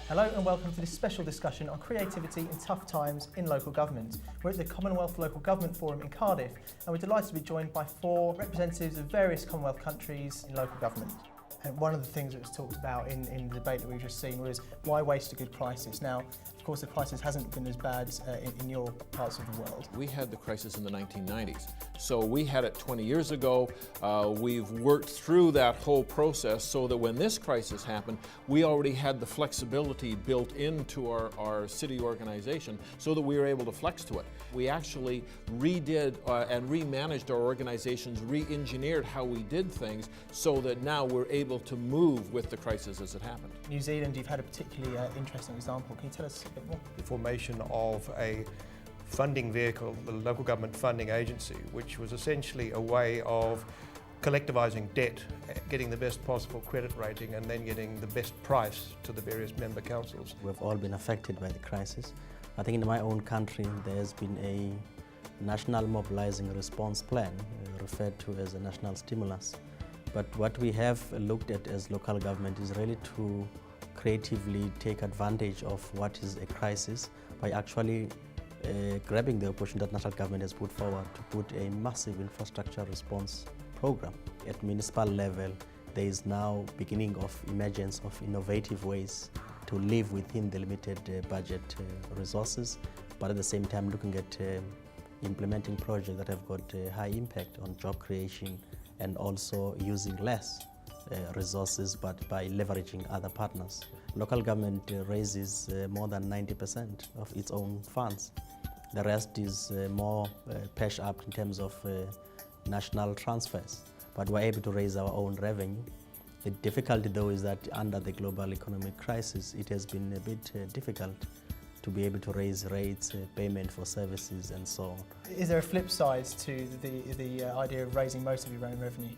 Hello and welcome to this special discussion on creativity in tough times in local government. We're at the Commonwealth Local Government Forum in Cardiff and we're delighted to be joined by 4 representatives of various Commonwealth countries in local government. And one of the things that was talked about in the debate that we've just seen was why waste a good crisis? Now, of course, the crisis hasn't been as bad in your parts of the world. We had the crisis in the 1990s. So we had it 20 years ago. We've worked through that whole process so that when this crisis happened, we already had the flexibility built into our city organization so that we were able to flex to it. We actually redid and remanaged our organizations, re-engineered how we did things so that now we're able to move with the crisis as it happened. New Zealand, you've had a particularly interesting example. Can you tell us a bit more? The formation of a funding vehicle, the local government funding agency, which was essentially a way of collectivising debt, getting the best possible credit rating and then getting the best price to the various member councils. We've all been affected by the crisis. I think in my own country there's been a national mobilising response plan referred to as a national stimulus. But what we have looked at as local government is really to creatively take advantage of what is a crisis by actually grabbing the opportunity that national government has put forward to put a massive infrastructure response program. At municipal level, there is now beginning of emergence of innovative ways to live within the limited budget resources, but at the same time looking at implementing projects that have got high impact on job creation and also using less resources but by leveraging other partners. Local government raises more than 90% of its own funds. The rest is more patched up in terms of national transfers, but we're able to raise our own revenue. The difficulty though is that under the global economic crisis it has been a bit difficult to be able to raise rates, payment for services and so on. Is there a flip side to the idea of raising most of your own revenue?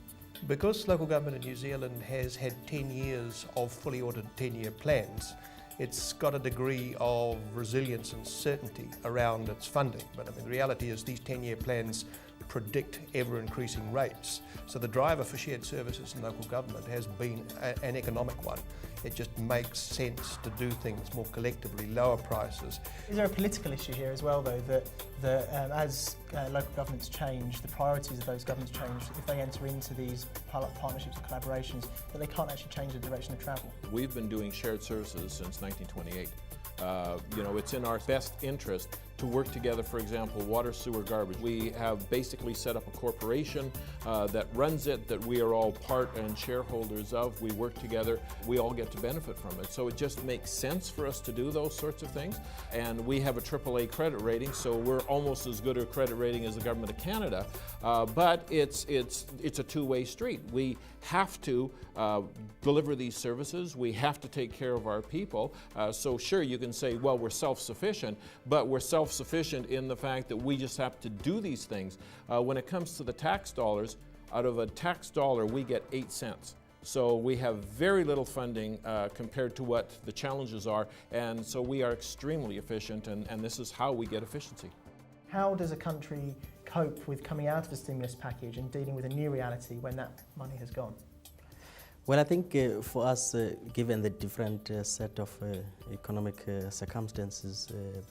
Because local government in New Zealand has had 10 years of fully audited 10-year plans, it's got a degree of resilience and certainty around its funding. But I mean, the reality is these 10-year plans predict ever-increasing rates. So the driver for shared services in local government has been an economic one. It just makes sense to do things more collectively, lower prices. Is there a political issue here as well, though, that as local governments change, the priorities of those governments change, if they enter into these partnerships or collaborations, that they can't actually change the direction of travel? We've been doing shared services since 1928. It's in our best interest to work together, for example, water, sewer, garbage. We have basically set up a corporation that runs it, that we are all part and shareholders of. We work together, we all get to benefit from it. So it just makes sense for us to do those sorts of things. And we have a AAA credit rating, so we're almost as good a credit rating as the Government of Canada. But it's a two-way street. We have to deliver these services, we have to take care of our people. So sure, you can say, well, we're self-sufficient, but we're self-sufficient in the fact that we just have to do these things. When it comes to the tax dollars, out of a tax dollar we get 8 cents. So we have very little funding compared to what the challenges are, and so we are extremely efficient, and this is how we get efficiency. How does a country cope with coming out of a stimulus package and dealing with a new reality when that money has gone? Well, I think for us, given the different set of economic circumstances,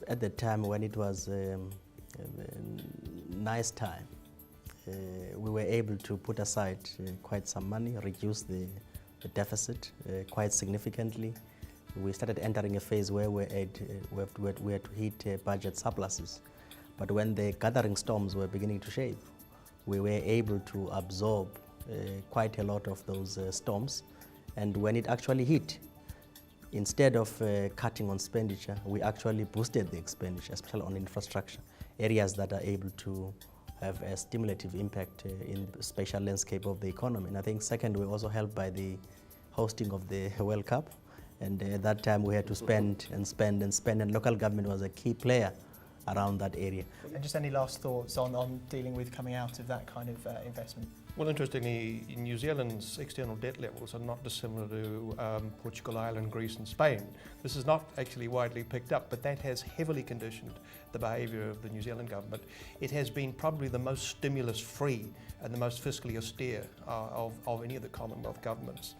at the time when it was a nice time, we were able to put aside quite some money, reduce the deficit quite significantly. We started entering a phase where we had to hit budget surpluses. But when the gathering storms were beginning to shape, we were able to absorb quite a lot of those storms, and when it actually hit, instead of cutting on expenditure, we actually boosted the expenditure, especially on infrastructure, areas that are able to have a stimulative impact in the spatial landscape of the economy. And I think second, we're also helped by the hosting of the World Cup, and at that time we had to spend and spend and spend, and local government was a key player around that area. And just any last thoughts on dealing with coming out of that kind of investment? Well, interestingly, New Zealand's external debt levels are not dissimilar to Portugal, Ireland, Greece and Spain. This is not actually widely picked up, but that has heavily conditioned the behaviour of the New Zealand government. It has been probably the most stimulus-free and the most fiscally austere of any of the Commonwealth governments.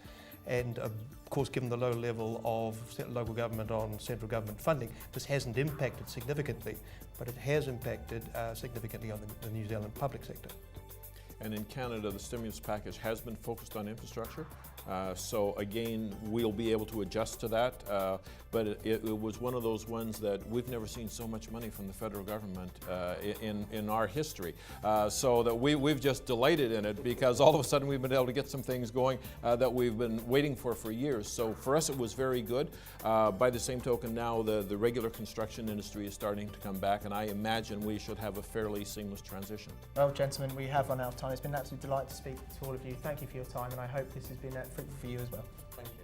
And of course, given the low level of local government on central government funding, this hasn't impacted significantly, but it has impacted significantly on the New Zealand public sector. And in Canada, the stimulus package has been focused on infrastructure. So again, we'll be able to adjust to that. But it was one of those ones that we've never seen so much money from the federal government in our history. So that we've just delighted in it, because all of a sudden we've been able to get some things going that we've been waiting for years. So for us it was very good. By the same token, now the regular construction industry is starting to come back, and I imagine we should have a fairly seamless transition. Well, gentlemen, we have run out of time. It's been an absolute delight to speak to all of you. Thank you for your time, and I hope this has been fruitful for you as well. Thank you.